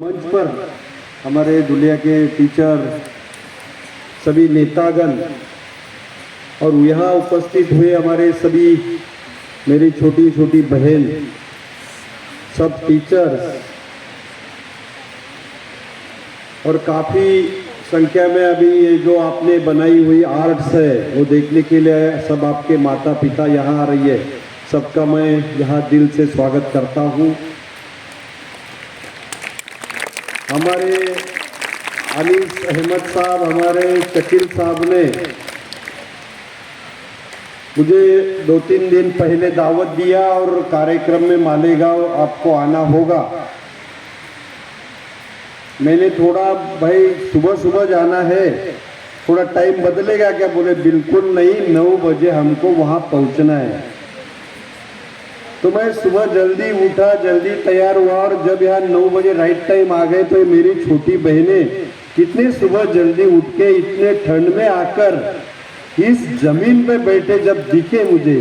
मंच पर हमारे दुनिया के टीचर, सभी नेतागण और यहाँ उपस्थित हुए हमारे सभी मेरी छोटी छोटी बहन, सब टीचर्स और काफ़ी संख्या में अभी ये जो आपने बनाई हुई आर्ट्स है वो देखने के लिए सब आपके माता पिता यहाँ आ रही है। सबका मैं यहाँ दिल से स्वागत करता हूँ। हमारे अनीस अहमद साहब, हमारे शकील साहब ने मुझे 2-3 दिन पहले दावत दिया और कार्यक्रम में मालेगांव आपको आना होगा। मैंने थोड़ा भाई सुबह सुबह जाना है, थोड़ा टाइम बदलेगा क्या? बोले बिल्कुल नहीं, 9 बजे हमको वहाँ पहुँचना है। तो मैं सुबह जल्दी उठा, जल्दी तैयार हुआ और जब यहाँ 9 बजे राइट टाइम आ गए तो मेरी छोटी बहनें कितने सुबह जल्दी उठ के इतने ठंड में आकर इस जमीन पे बैठे जब दिखे मुझे,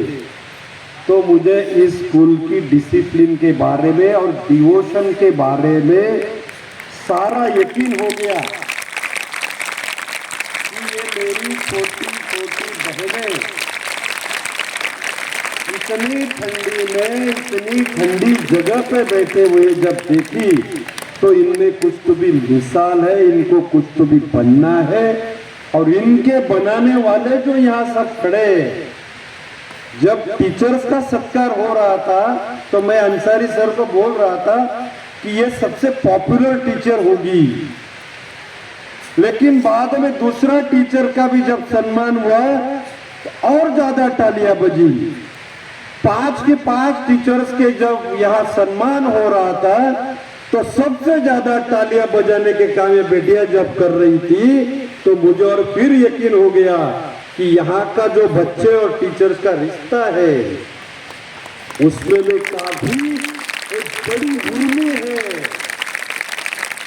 तो मुझे इस स्कूल की डिसिप्लिन के बारे में और डिवोशन के बारे में सारा यकीन हो गया कि ये मेरी छोटी छोटी बहनें इतनी ठंडी में, इतनी ठंडी जगह पे बैठे हुए जब देखी तो इनमें कुछ तो भी मिसाल है, इनको कुछ तो भी बनना है। और इनके बनाने वाले जो यहाँ सब खड़े, जब टीचर्स का सत्कार हो रहा था तो मैं अंसारी सर को बोल रहा था कि ये सबसे पॉपुलर टीचर होगी, लेकिन बाद में दूसरा टीचर का भी जब सम्मान हुआ तो और ज्यादा तालियां बजी। 5 के 5 टीचर्स के जब यहाँ सम्मान हो रहा था तो सबसे ज्यादा तालियां बजाने के काम ये बेटियां जब कर रही थी, तो मुझे और फिर यकीन हो गया कि यहाँ का जो बच्चे और टीचर्स का रिश्ता है उसमें में काफी एक बड़ी उर्मी है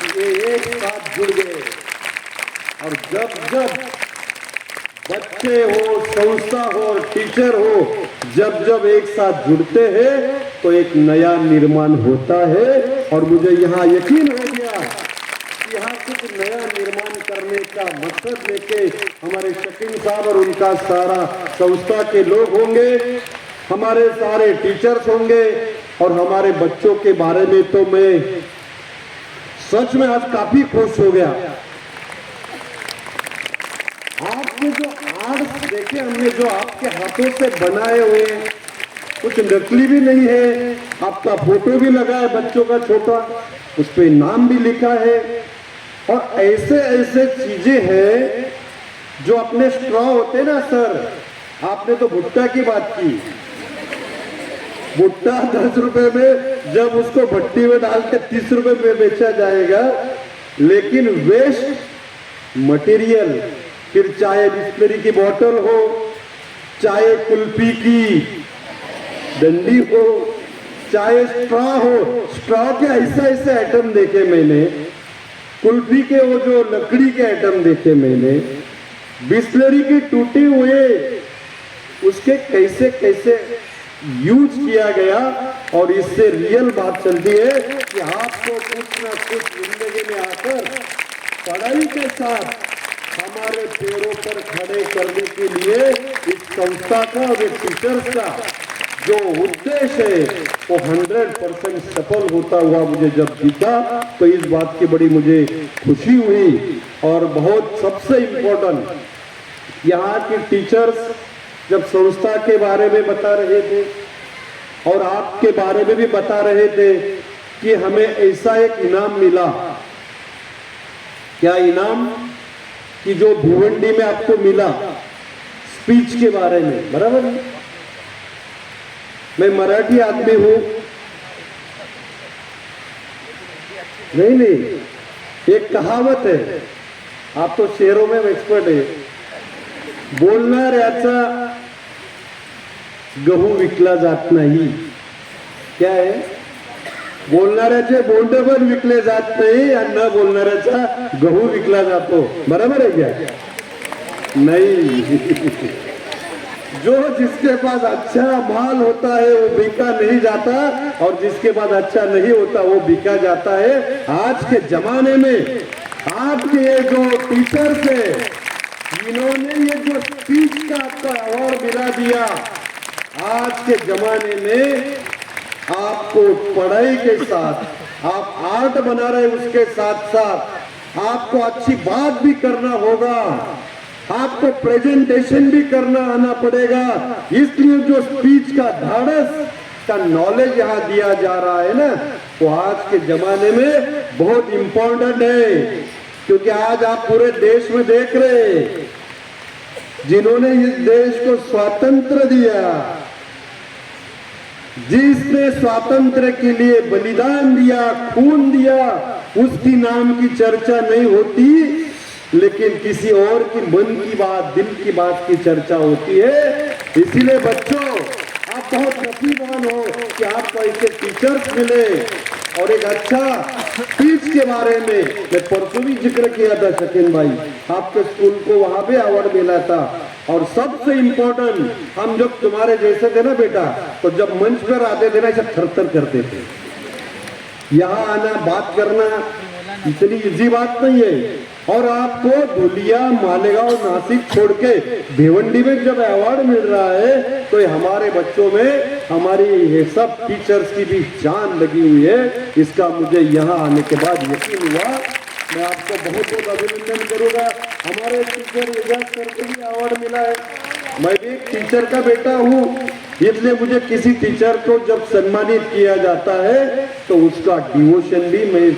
कि ये एक साथ जुड़ गए। और जब जब बच्चे हो, संस्था हो और टीचर हो, जब जब एक साथ जुड़ते हैं तो एक नया निर्माण होता है। और मुझे यहाँ यकीन हो गया कि यहाँ कुछ नया निर्माण करने का मकसद लेके हमारे शकील साहब और उनका सारा संस्था के लोग होंगे, हमारे सारे टीचर्स होंगे। और हमारे बच्चों के बारे में तो मैं सच में आज काफी खुश हो गया। आपने जो आर्ट्स देखे, हमने जो आपके हाथों से बनाए हुए, कुछ नकली भी नहीं है, आपका फोटो भी लगा है बच्चों का छोटा, उस पे नाम भी लिखा है। और ऐसे ऐसे चीजें हैं जो अपने स्ट्रॉ होते ना सर, आपने तो भुट्टा की बात की, भुट्टा 10 रुपए में जब उसको भट्टी में डाल के 30 रुपए में बेचा जाएगा, लेकिन वेस्ट मटेरियल, फिर चाहे बिस्लरी की बोतल हो, चाहे कुल्फी की डंडी हो, चाहे स्ट्रॉ हो, स्ट्रॉ के ऐसे ऐसे आइटम देखे मैंने, कुल्फी के वो जो लकड़ी के आइटम देखे मैंने, बिस्लरी के टूटे हुए उसके कैसे कैसे यूज किया गया। और इससे रियल बात चलती है कि आपको कुछ ना कुछ जिंदगी में आकर पढ़ाई के साथ हमारे पैरों पर खड़े करने के लिए इस संस्था का और इस टीचर्स का जो उद्देश्य है वो 100% सफल होता हुआ मुझे जब दिखा तो इस बात की बड़ी मुझे खुशी हुई। और बहुत सबसे इम्पोर्टेंट, यहाँ के टीचर्स जब संस्था के बारे में बता रहे थे और आपके बारे में भी बता रहे थे कि हमें ऐसा एक इनाम मिला। क्या इनाम? कि जो भिवंडी में आपको मिला स्पीच के बारे में, बराबर है? मैं मराठी आदमी हूं, नहीं, एक कहावत है, आप तो शेरों में एक्सपर्ट है, बोलणाऱ्याचा गहू विकला जात नाही। क्या है? बोलणाऱ्याचे बोंड पण विकले जात नाही आणि न बोलणाऱ्याचा गहू विकला जातो, बरोबर आहे क्या? नहीं जो जिसके पास अच्छा माल होता है वो बिका नहीं जाता, और जिसके पास अच्छा नहीं होता वो बिका जाता है। आज के जमाने में आपके ये जो टीचर्स है, इन्होंने ये जो स्पीच का आपका अवार्ड दिला दिया, आज के जमाने में आपको पढ़ाई के साथ आप आर्ट बना रहे, उसके साथ साथ आपको अच्छी बात भी करना होगा, आपको प्रेजेंटेशन भी करना आना पड़ेगा। इसलिए जो स्पीच का ढाढ़स का नॉलेज यहाँ दिया जा रहा है ना, वो आज के जमाने में बहुत इंपॉर्टेंट है। क्योंकि आज आप पूरे देश में देख रहे हैं, जिन्होंने इस देश को स्वातंत्र दिया, जिसने स्वातंत्र के लिए बलिदान दिया, खून दिया, उसकी नाम की चर्चा नहीं होती, लेकिन किसी और की मन की बात, दिल की बात की चर्चा होती है। इसीलिए बच्चों, आप बहुत नसीबवान हो कि आपको ऐसे टीचर्स मिले। और एक अच्छा स्पीच के बारे में मैं परसों भी जिक्र किया था शकीन भाई, आपके स्कूल को वहां पे अवार्ड मिला था। और सबसे इम्पोर्टेंट, हम जब तुम्हारे जैसे थे ना बेटा, तो जब मंच पर आते थे ना, ऐसा थरथर करते थे। यहाँ आना, बात करना इतनी इजी बात नहीं है। और आपको धुलिया, मालेगांव, नासिक छोड़ के भिवंडी में जब अवार्ड मिल रहा है, तो हमारे बच्चों में हमारी ये सब टीचर्स की भी जान लगी हुई है। इसका मुझे यहाँ आने के बाद यकीन हुआ। मैं आपको बहुत बहुत अभिनंदन करूंगा। हमारे टीचर एजाज सर को भी अवार्ड मिला है। मैं भी एक टीचर का बेटा हूँ, इसलिए मुझे किसी टीचर को जब सम्मानित किया जाता है तो उसका डिवोशन भी मैं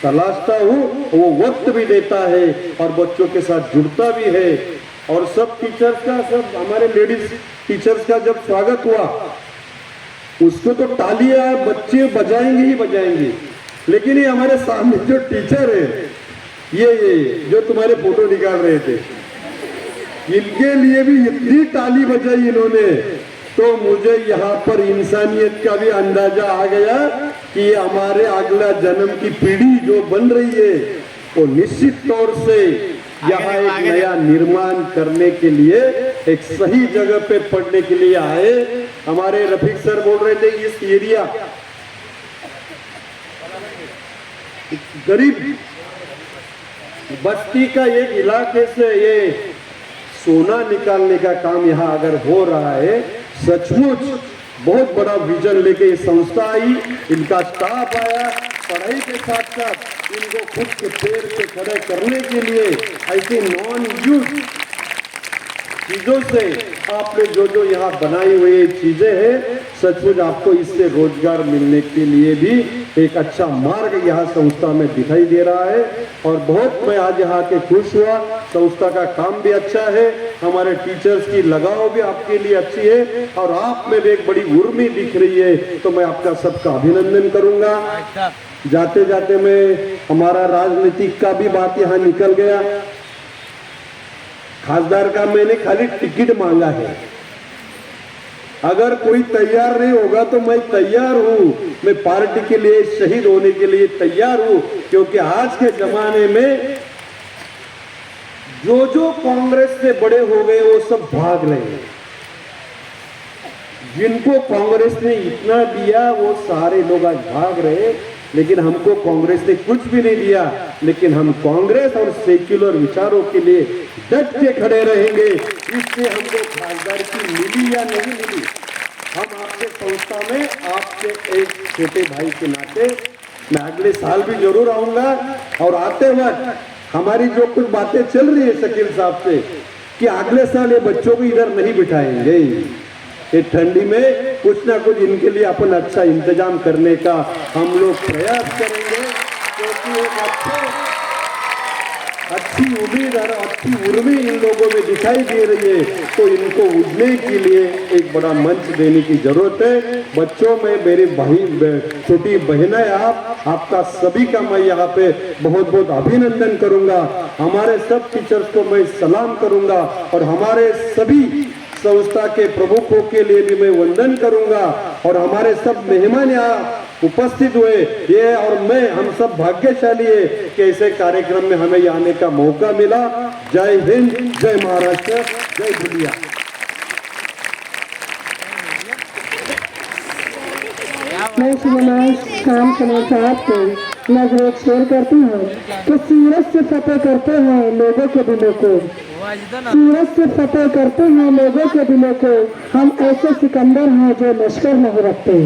तलाशता हूँ, वो वक्त भी देता है और बच्चों के साथ जुड़ता भी है। और सब टीचर्स का, सब हमारे लेडीज टीचर्स का जब स्वागत हुआ, उसको तो तालियां बच्चे बजाएंगे ही बजाएंगे। लेकिन ये हमारे सामने जो टीचर है, ये जो तुम्हारे फोटो निकाल रहे थे, इनके लिए भी इतनी ताली बजाई इन्होंने, तो मुझे यहाँ पर इंसानियत का भी अंदाजा आ गया कि हमारे अगला जन्म की पीढ़ी जो बन रही है, वो निश्चित तौर से यहाँ एक नया निर्माण करने के लिए, एक सही जगह पे पढ़ने के लिए आए। हमारे रफीक सर बोल रहे थे, इस एरिया गरीब बस्ती का एक इलाके से ये सोना निकालने का काम यहाँ अगर हो रहा है, सचमुच बहुत बड़ा विजन लेके ये संस्था आई, इनका स्टाफ आया, पढ़ाई के साथ साथ इनको खुद के पैर पे खड़े करने के लिए ऐसी नॉन यूज चीजों से आपने जो यहाँ बनाई हुई चीजें हैं, सचमुच आपको इससे रोजगार मिलने के लिए भी एक अच्छा मार्ग यहाँ संस्था में दिखाई दे रहा है। और बहुत मैं आज यहाँ के खुश हुआ। संस्था का काम भी अच्छा है, हमारे टीचर्स की लगाव भी आपके लिए अच्छी है, और आप में भी एक बड़ी उर्मी दिख रही है, तो मैं आपका सबका अभिनंदन करूंगा। जाते जाते मैं हमारा राजनीतिक का भी बात यहाँ निकल गया। खासदार का मैंने खाली टिकट मांगा है, अगर कोई तैयार नहीं होगा तो मैं तैयार हूं, मैं पार्टी के लिए शहीद होने के लिए तैयार हूं। क्योंकि आज के जमाने में जो कांग्रेस से बड़े हो गए वो सब भाग रहे हैं। जिनको कांग्रेस ने इतना दिया वो सारे लोग आज भाग रहे, लेकिन हमको कांग्रेस ने कुछ भी नहीं दिया, लेकिन हम कांग्रेस और सेक्युलर विचारों के लिए डट के खड़े रहेंगे। इससे हमको खासदारी मिली या नहीं मिली, हम आपके संस्था में आपके एक छोटे भाई के नाते मैं अगले साल भी जरूर आऊंगा। और आते वक्त हमारी जो कुछ बातें चल रही है शकील साहब से कि अगले साल ये बच्चों को इधर नहीं बिठाएंगे, ये ठंडी में कुछ ना कुछ इनके लिए अपन अच्छा इंतजाम करने का हम लोग प्रयास करेंगे। क्योंकि एक अच्छी उम्मीद और अच्छी उर्मी इन लोगों में दिखाई दे रही है, तो इनको उठने के लिए एक बड़ा मंच देने की जरूरत है। बच्चों में मेरे भाई छोटी बहनें, आपका सभी का मैं यहाँ पे बहुत बहुत अभिनंदन करूंगा। हमारे सब टीचर्स को मैं सलाम करूंगा और हमारे सभी संस्था के प्रमुखों के लिए भी मैं वंदन करूंगा। और हमारे सब मेहमान यहाँ उपस्थित हुए, ये और मैं, हम सब भाग्यशाली है कि ऐसे कार्यक्रम में हमें आने का मौका मिला। जय हिंद, जय महाराष्ट्र, जय दुनिया। मैं इस नुमाइश शाम समाचार को नजर शेयर करती हूँ कि सीरत से फतेह करते हैं लोगों के दिलों को, सीरत से फतेह करते हैं लोगों के दिलों को। हम ऐसे सिकंदर हैं जो लश्कर नहीं रखते।